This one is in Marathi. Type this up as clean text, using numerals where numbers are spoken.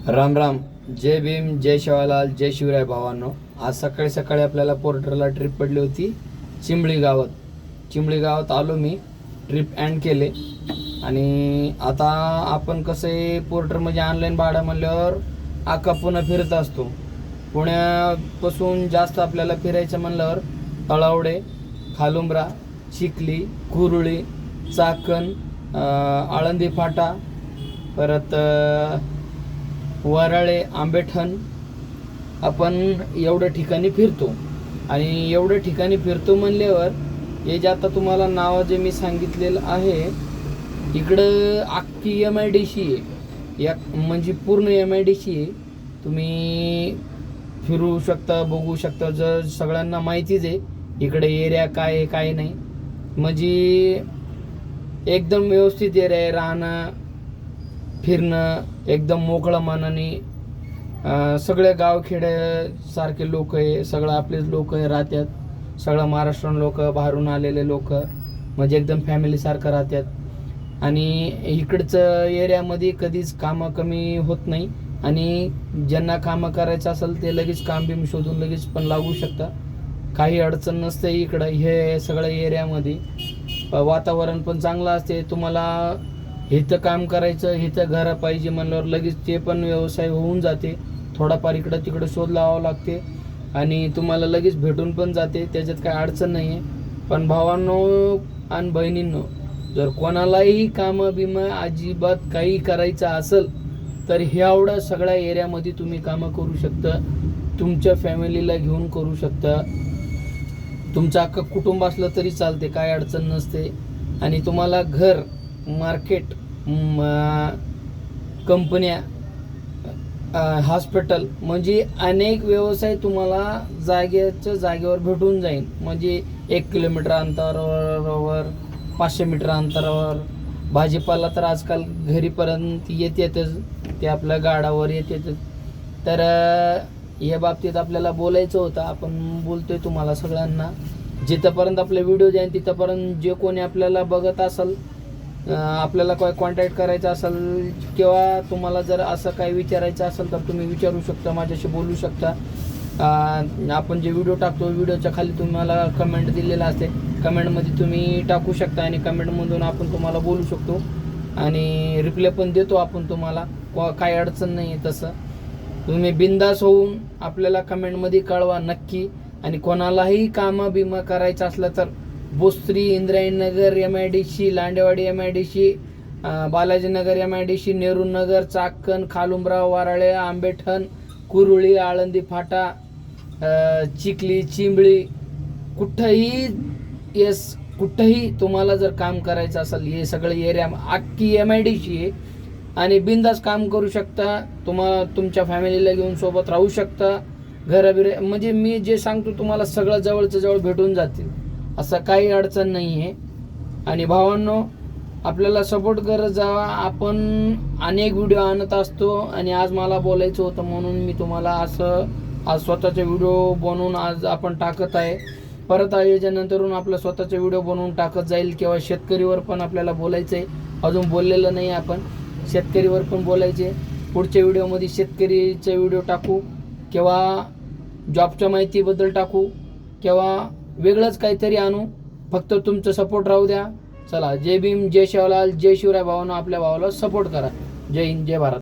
राम राम, जय भीम, जय शिवालाल, जय शिवराय भावांनो. आज सकाळी सकाळी आपल्याला पोर्टरला ट्रिप पडली होती चिंबळी गावात आलो मी. ट्रिप एंड केले आणि आता आपण कसं आहे, पोर्टर म्हणजे ऑनलाईन भाडं म्हणल्यावर आका पुन्हा फिरत असतो. पुण्यापासून जास्त आपल्याला फिरायचं म्हणल्यावर तळावडे, खालुंबरा, चिखली, कुरुळी, चाकण, आळंदी फाटा, परत वराळे, आंबेठण, आपण एवढ्या ठिकाणी फिरतो. आणि एवढ्या ठिकाणी फिरतो म्हणल्यावर हे जे आता तुम्हाला नाव जे मी सांगितलेलं आहे, इकडं अख्खी MIDC आहे, या म्हणजे पूर्ण MIDC आहे. तुम्ही फिरू शकता, बघू शकता. जर सगळ्यांना माहितीच आहे इकडे एरिया काय आहे काय नाही. म्हणजे एकदम व्यवस्थित एरिया आहे. राहणं फिरणं एकदम मोकळं मनाने. सगळे गावखेड्यासारखे लोक आहे, सगळं आपलेच लोक आहे राहतात. सगळं महाराष्ट्रीयन लोक, बाहेरून आलेले लोक, म्हणजे एकदम फॅमिलीसारखं राहतात. आणि इकडचं एरियामध्ये कधीच कामं कमी होत नाही. आणि ज्यांना कामं करायचं असेल ते लगेच काम बिम शोधून लगेच पण लागू शकता. काही अडचण नसते इकडं. हे सगळ्या एरियामध्ये वातावरण पण चांगलं असते. तुम्हाला इथं काम करायचं, इथं घर पाहिजे म्हणल्यावर लगेच ते पण व्यवसाय होऊन जाते. थोडाफार इकडं तिकडं शोध लावावं लागते आणि तुम्हाला लगेच भेटून पण जाते. त्याच्यात काय अडचण नाही आहे. पण भावांनो आणि बहिणींनो, जर कोणालाही कामं बिमं अजिबात काही करायचं असेल तर एवढ्या सगळ्या एरियामध्ये तुम्ही कामं करू शकता. तुमच्या फॅमिलीला घेऊन करू शकता. तुमचं अख्खं कुटुंब असलं तरी चालते, काय अडचण नसते. आणि तुम्हाला घर, मार्केट, कंपन्या, हॉस्पिटल, म्हणजे अनेक व्यवसाय तुम्हाला जागेवर भेटून जाईल. म्हणजे 1 किलोमीटर अंतरावर, 500 मीटर अंतरावर. भाजीपाला तर आजकाल घरीपर्यंत येतेच, ते आपल्या गाडावर येतेच. तर या बाबतीत आपल्याला बोलायचं होतं. आपण बोलतोय तुम्हाला सगळ्यांना. जिथंपर्यंत आपले व्हिडिओ जाईल तिथंपर्यंत जे कोणी आपल्याला बघत असेल, आपल्याला काय कॉन्टॅक्ट करायचा असेल किंवा तुम्हाला जर असं काही विचारायचं असेल तर तुम्ही विचारू शकता, माझ्याशी बोलू शकता. आपण जे व्हिडिओ टाकतो, व्हिडिओच्या खाली तुम्हाला कमेंट दिलेला असते, कमेंटमध्ये तुम्ही टाकू शकता आणि कमेंटमधून आपण तुम्हाला बोलू शकतो आणि रिप्लाय पण देतो आपण तुम्हाला. काही अडचण नाही आहे. तसं तुम्ही बिंदास होऊन आपल्याला कमेंटमध्ये कळवा नक्की. आणि कोणालाही कामं बिमा करायचं असलं तर Bhosari, इंद्रायणनगर MIDC, Landewadi MIDC, Balajinagar MIDC, Nehrunagar, Chakan, खालुंबरा, वराळे, आंबेठण, कुरुळी, आळंदी फाटा, चिखली, चिंबळी, कुठंही तुम्हाला जर काम करायचं असेल, हे सगळे एरिया अख्खी MIDC आहे. आणि बिंदास काम करू शकता. तुमच्या फॅमिलीला घेऊन सोबत राहू शकता. म्हणजे मी जे सांगतो तुम्हाला सगळं जवळचं जवळ भेटून जातील, असं काही अडचण नाही आहे. आणि भावांनो, आपल्याला सपोर्ट करत जावा. आपण अनेक व्हिडिओ आणत असतो आणि आज मला बोलायचं होतं म्हणून मी तुम्हाला आज स्वतःचे व्हिडिओ बनवून आज आपण टाकत आहे. परत आयोजनानंतरून आपलं स्वतःचे व्हिडिओ बनवून टाकत जाईल. किंवा शेतकरीवर पण आपल्याला बोलायचं आहे, अजून बोललेलं नाही आपण. शेतकरीवर पण बोलायचे. पुढच्या व्हिडिओमध्ये शेतकरीचे व्हिडिओ टाकू किंवा जॉबच्या माहितीबद्दल टाकू किंवा वेगळंच काहीतरी आणू. फक्त तुमचं सपोर्ट राहू द्या. चला, जय भीम, जय शिवलाल, जय शिवराय भावांनो. आपल्या भावाला सपोर्ट करा. जय हिंद, जय भारत.